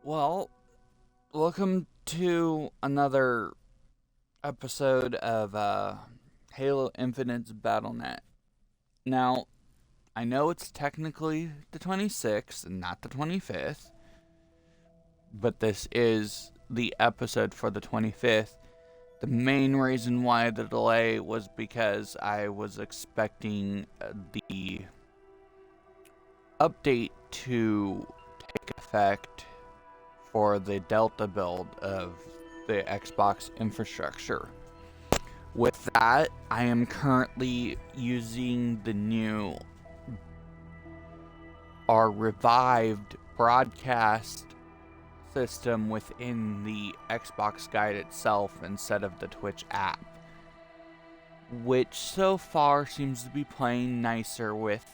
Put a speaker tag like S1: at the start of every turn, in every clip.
S1: Well, welcome to another episode of Halo Infinite's BattleNet. Now, I know it's technically the 26th and not the 25th, but this is the episode for the 25th. The main reason why the delay was because I was expecting the update to take effect for the Delta build of the Xbox infrastructure. With that, I am currently using the new or revived broadcast system within the Xbox Guide itself instead of the Twitch app, which so far seems to be playing nicer with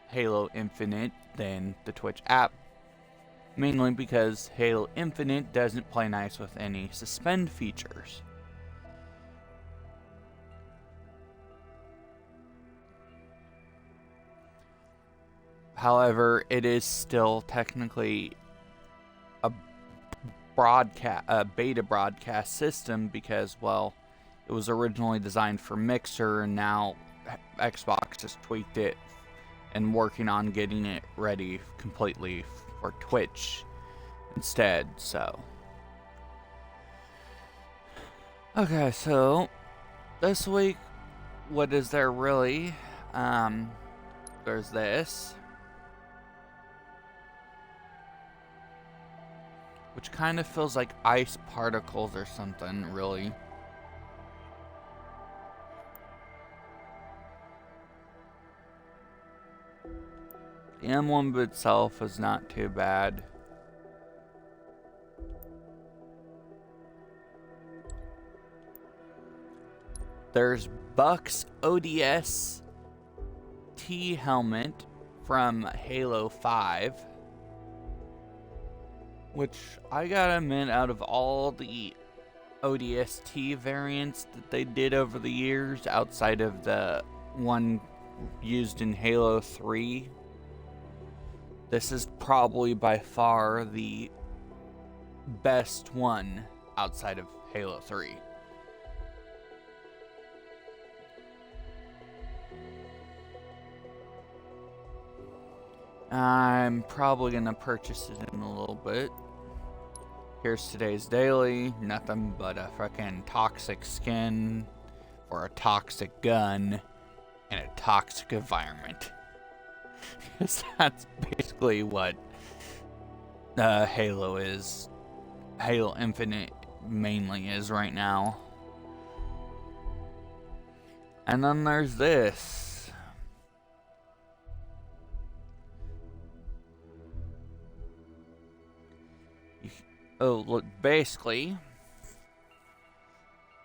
S1: Halo Infinite than the Twitch app, mainly because Halo Infinite doesn't play nice with any suspend features. However, it is still technically a beta broadcast system because, well, it was originally designed for Mixer, and now Xbox just tweaked it and working on getting it ready completely for Twitch instead. So, okay, so this week, what is there really? There's this, which kind of feels like ice particles or something, really. The emblem itself is not too bad. There's Buck's ODS T helmet from Halo 5, which I gotta admit, out of all the ODST variants that they did over the years, outside of the one used in Halo 3, this is probably by far the best one outside of Halo 3. I'm probably gonna purchase it in a little bit. Here's today's daily. Nothing but a fucking toxic skin or a toxic gun in a toxic environment. Because that's basically what Halo is. Halo Infinite mainly is right now. And then there's this. Oh, look, basically,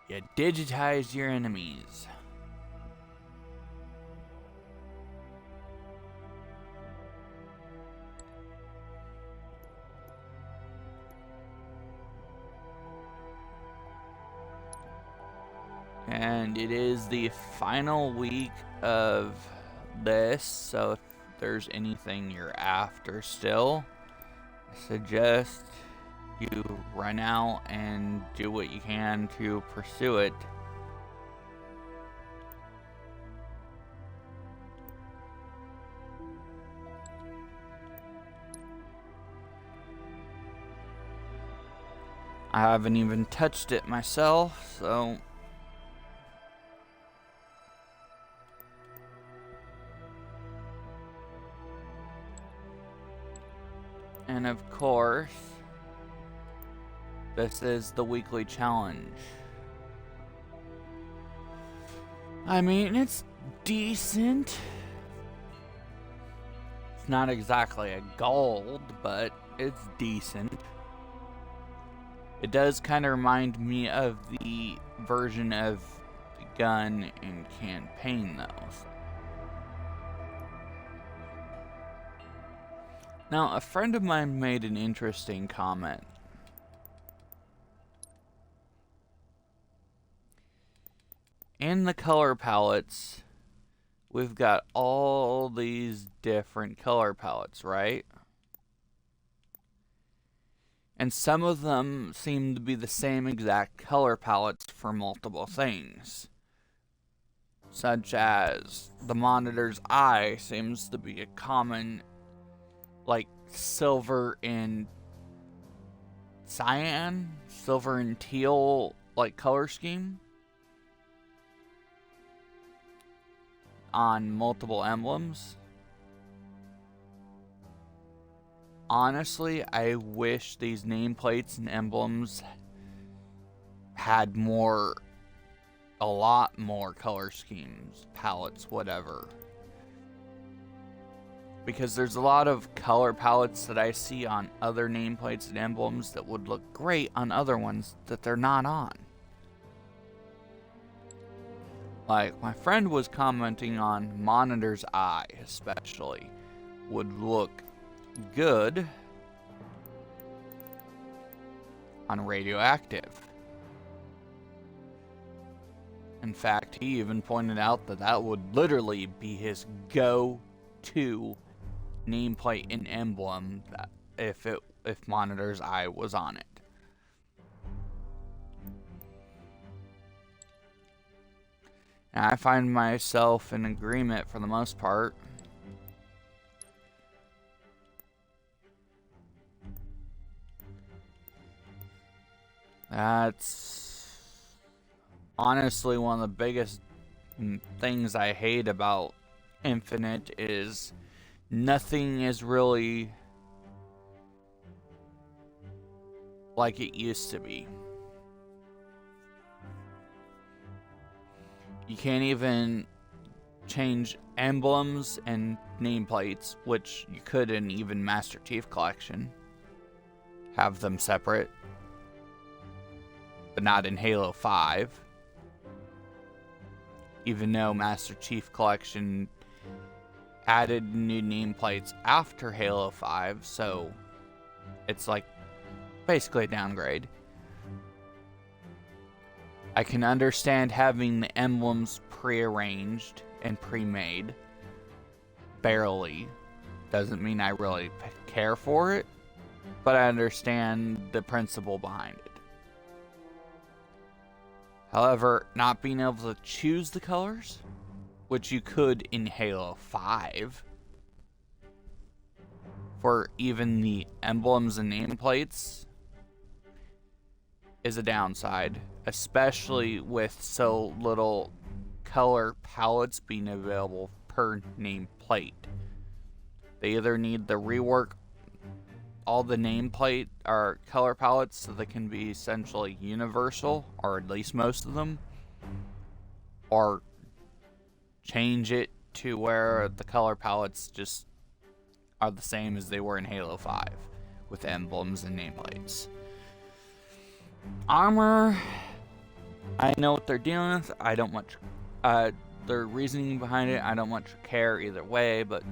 S1: you digitize your enemies. And it is the final week of this, so if there's anything you're after still, I suggest you run out and do what you can to pursue it. I haven't even touched it myself, so and of course, this is the weekly challenge. I mean, it's decent. It's not exactly a gold, but it's decent. It does kind of remind me of the version of the gun in campaign, though. Now, a friend of mine made an interesting comment. In the color palettes, we've got all these different color palettes, right? And some of them seem to be the same exact color palettes for multiple things. Such as the monitor's eye seems to be a common, like, silver and cyan, silver and teal, like, color scheme on multiple emblems. Honestly, I wish these nameplates and emblems had a lot more color schemes, palettes, whatever. Because there's a lot of color palettes that I see on other nameplates and emblems that would look great on other ones that they're not on. Like, my friend was commenting on Monitor's Eye, especially, would look good on Radioactive. In fact, he even pointed out that that would literally be his go-to nameplate and emblem that if Monitor's Eye was on it. And I find myself in agreement for the most part. That's honestly one of the biggest things I hate about Infinite is nothing is really like it used to be. You can't even change emblems and nameplates, which you could in even Master Chief Collection. Have them separate. But not in Halo 5. Even though Master Chief Collection added new nameplates after Halo 5, so it's like basically a downgrade. I can understand having the emblems pre-arranged and pre-made. Barely. Doesn't mean I really care for it, but I understand the principle behind it. However, not being able to choose the colors, which you could in Halo 5, for even the emblems and nameplates, is a downside, especially with so little color palettes being available per nameplate. They either need to rework all the nameplate or color palettes so they can be essentially universal, or at least most of them, or change it to where the color palettes just are the same as they were in Halo 5 with emblems and nameplates. Armor, I know what they're dealing with. I don't much their reasoning behind it, I don't much care either way, but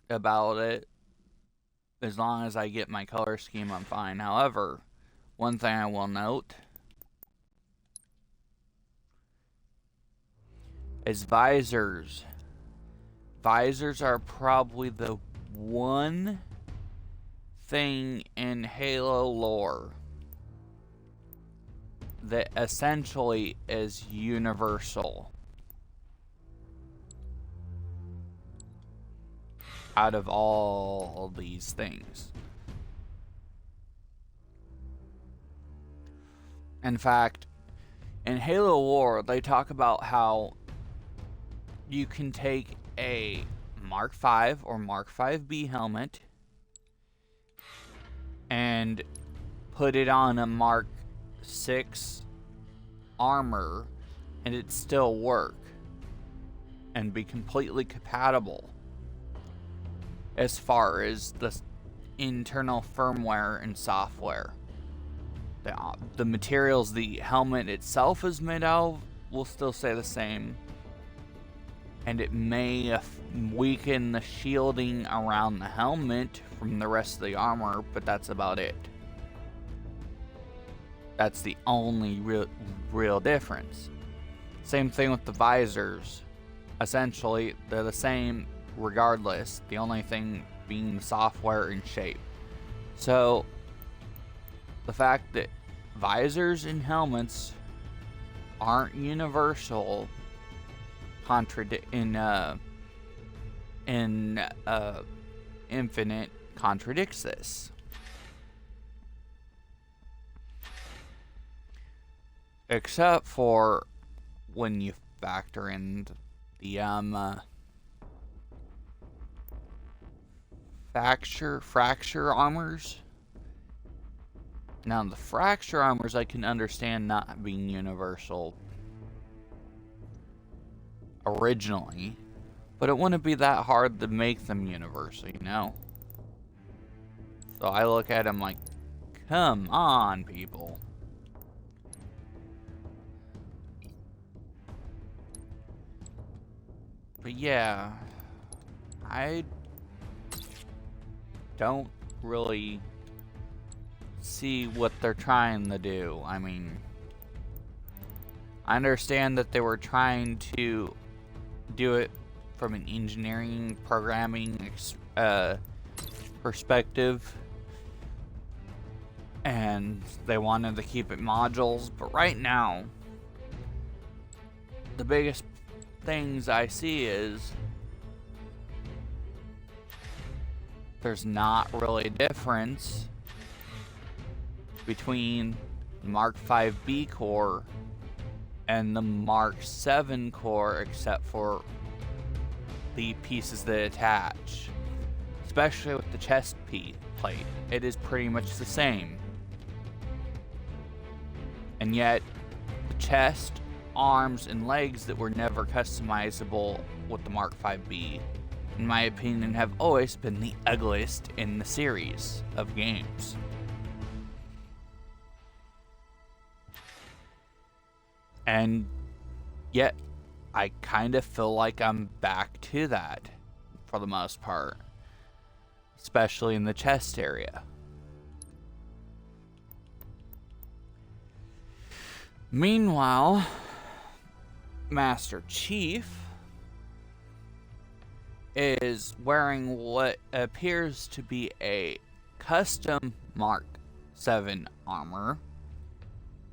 S1: about it, as long as I get my color scheme, I'm fine. However, one thing I will note is visors. Visors are probably the one thing in Halo lore that essentially is universal out of all these things. In fact, in Halo lore, they talk about how you can take a Mark V or Mark V-B helmet and put it on a Mark VI armor and it'd still work and be completely compatible as far as the internal firmware and software. The materials the helmet itself is made out of will still stay the same, and it may weaken the shielding around the helmet from the rest of the armor, but that's about it. That's the only real difference. Same thing with the visors. Essentially, they're the same regardless. The only thing being the software and shape. So the fact that visors and helmets aren't universal Infinite contradicts this. Except for when you factor in the fracture armors. Now the fracture armors I can understand not being universal originally, but it wouldn't be that hard to make them universal, you know? So I look at them like, come on, people. But yeah, I don't really see what they're trying to do. I mean, I understand that they were trying to do it from an engineering, programming perspective, and they wanted to keep it modules, but right now, the biggest things I see is there's not really a difference between the Mark 5B core and the Mark 7 core, except for the pieces that attach. Especially with the chest plate, it is pretty much the same. And yet, the chest, arms, and legs that were never customizable with the Mark 5B, in my opinion, have always been the ugliest in the series of games. And yet, I kind of feel like I'm back to that for the most part, especially in the chest area. Meanwhile, Master Chief is wearing what appears to be a custom Mark 7 armor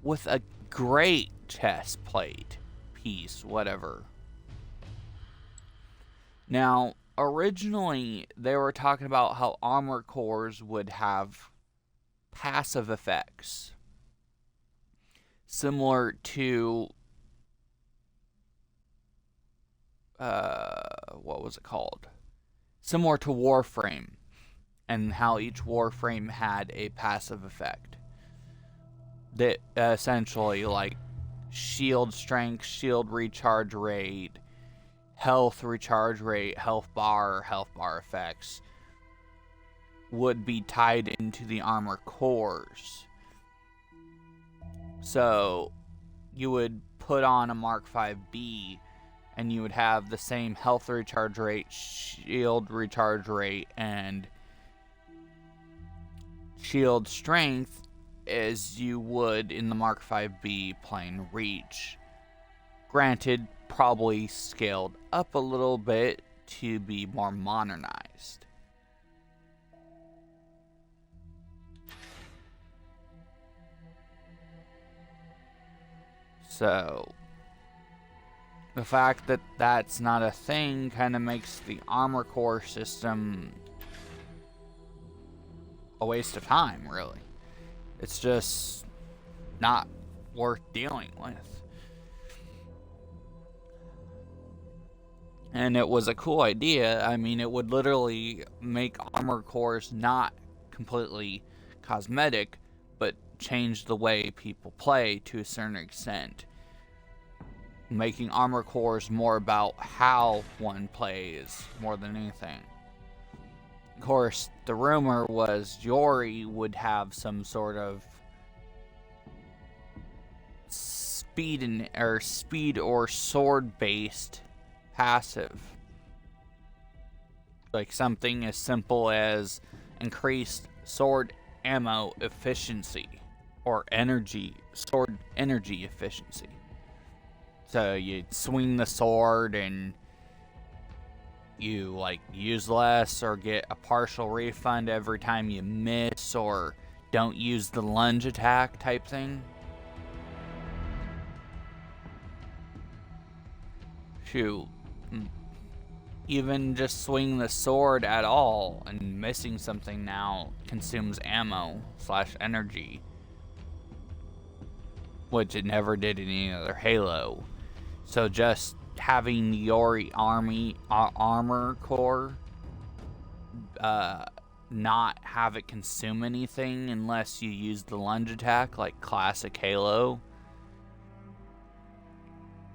S1: with a great chest plate piece, whatever. Now, originally they were talking about how armor cores would have passive effects similar to what was it called? Similar to Warframe, and how each Warframe had a passive effect that essentially, like, shield strength, shield recharge rate, health recharge rate, health bar effects would be tied into the armor cores. So you would put on a Mark 5B and you would have the same health recharge rate, shield recharge rate, and shield strength as you would in the Mark 5B playing Reach. Granted, probably scaled up a little bit to be more modernized. So, the fact that that's not a thing kind of makes the armor core system a waste of time, really. It's just not worth dealing with. And it was a cool idea. I mean, it would literally make armor cores not completely cosmetic, but change the way people play to a certain extent. Making armor cores more about how one plays more than anything. Of course, the rumor was Yori would have some sort of speed or sword based passive. Like something as simple as increased sword ammo efficiency or sword energy efficiency. So you'd swing the sword and you like use less or get a partial refund every time you miss or don't use the lunge attack type thing. Shoot, even just swinging the sword at all and missing something now consumes ammo / energy, which it never did in any other Halo. So just having the Yori armor core not have it consume anything unless you use the lunge attack like classic Halo,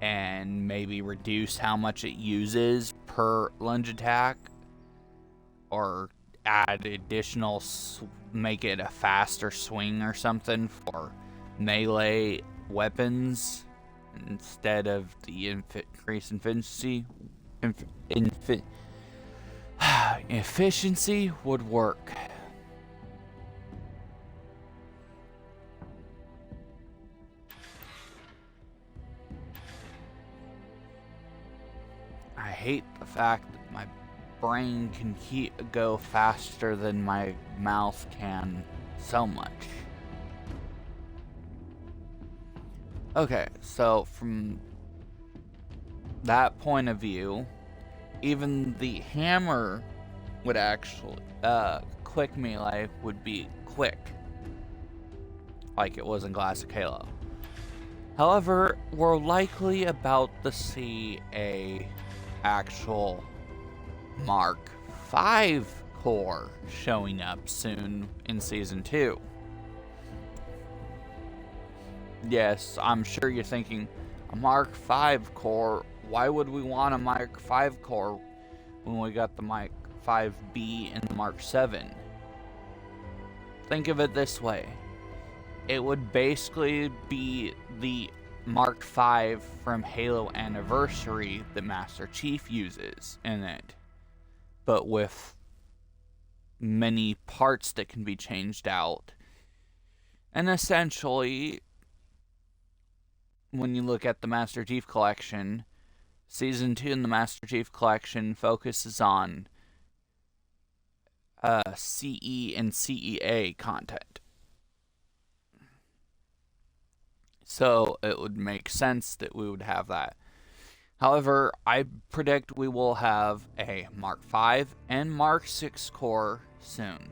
S1: and maybe reduce how much it uses per lunge attack, or add additional, make it a faster swing or something for melee weapons instead of the increased efficiency would work. I hate the fact that my brain can go faster than my mouth can so much. Okay, so from that point of view, even the hammer would actually, quick melee would be quick, like it was in classic Halo. However, we're likely about to see a actual Mark 5 core showing up soon in Season 2. Yes, I'm sure you're thinking, a Mark 5 core? Why would we want a Mark 5 core when we got the Mark 5B and the Mark 7? Think of it this way. It would basically be the Mark 5 from Halo Anniversary that Master Chief uses in it, but with many parts that can be changed out. And essentially, when you look at the Master Chief Collection, Season 2 in the Master Chief Collection focuses on CE and CEA content. So it would make sense that we would have that. However, I predict we will have a Mark 5 and Mark 6 core soon.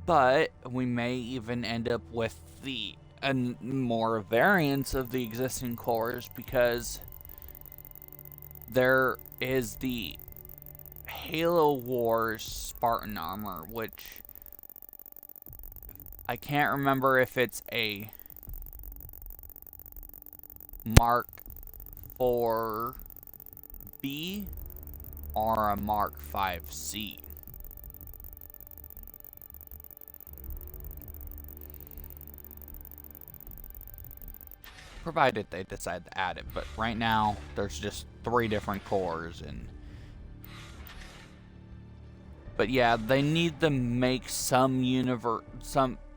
S1: But we may even end up with more variants of the existing cores, because there is the Halo Wars Spartan armor, which I can't remember if it's a Mark 4B or a Mark 5C. Provided they decide to add it, but right now there's just 3 different cores. But yeah, they need to make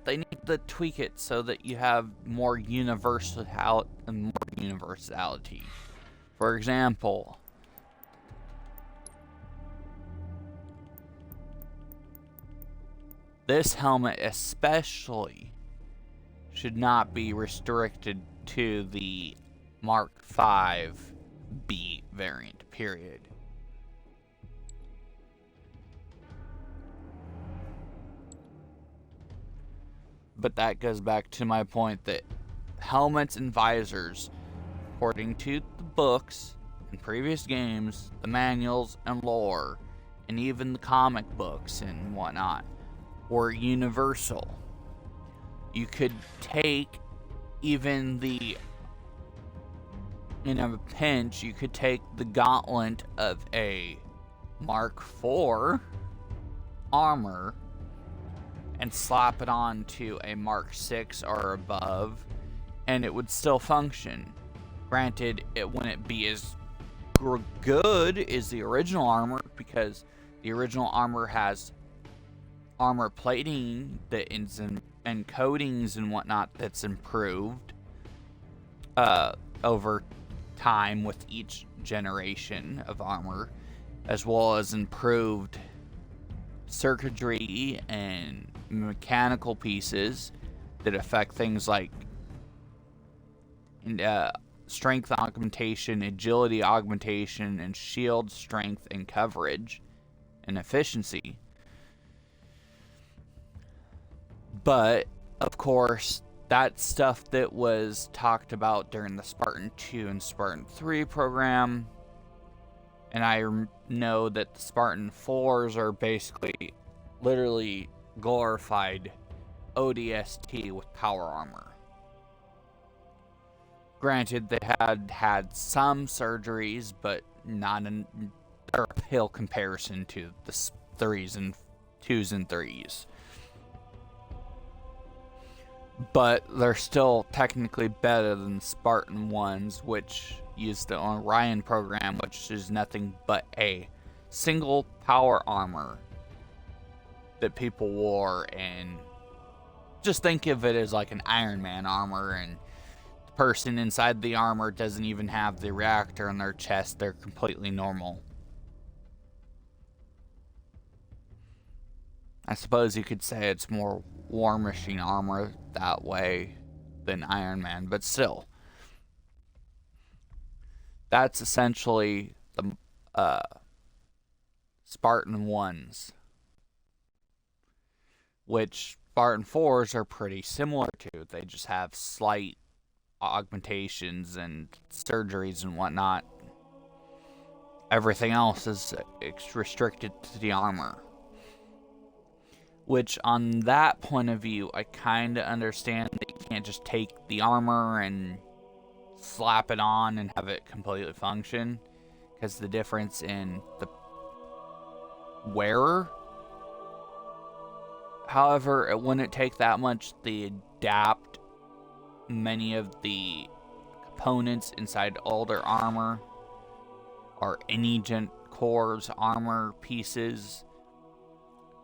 S1: they need to tweak it so that you have more universality. For example, this helmet especially should not be restricted to the Mark 5B variant, period. But that goes back to my point that helmets and visors, according to the books and previous games, the manuals and lore, and even the comic books and whatnot, were universal. You could take even in a pinch, you could take the gauntlet of a Mark 4 armor and slap it on to a Mark 6 or above, and it would still function. Granted, it wouldn't be as good as the original armor, because the original armor has armor plating that is and coatings and whatnot that's improved over time with each generation of armor, as well as improved circuitry and mechanical pieces that affect things like strength augmentation, agility augmentation, and shield strength and coverage and efficiency. But, of course, that's stuff that was talked about during the Spartan 2 and Spartan 3 program. And I know that the Spartan 4s are basically literally glorified ODST with power armor. Granted, they had some surgeries, but not in a pale comparison to the 3s and 2s and 3s. But they're still technically better than Spartan 1s, which use the Orion program, which is nothing but a single power armor that people wore, and just think of it as like an Iron Man armor, and the person inside the armor doesn't even have the reactor in their chest. They're completely normal. I suppose you could say it's more War Machine armor that way than Iron Man, but still. That's essentially the Spartan 1s, which Spartan 4s are pretty similar to. They just have slight augmentations and surgeries and whatnot. Everything else is restricted to the armor. Which, on that point of view, I kind of understand that you can't just take the armor and slap it on and have it completely function, because the difference in the wearer. However, it wouldn't take that much to adapt many of the components inside older armor or any core's armor pieces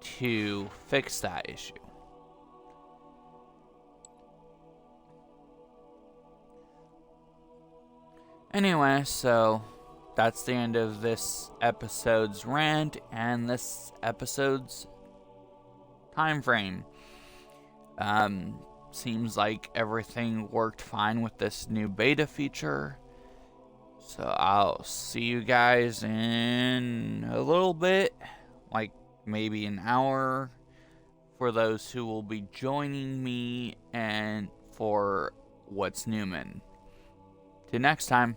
S1: to fix that issue. Anyway, so that's the end of this episode's rant and this episode's time frame. Seems like everything worked fine with this new beta feature. So I'll see you guys in a little bit, like maybe an hour, for those who will be joining me and for What's Newman. Till next time.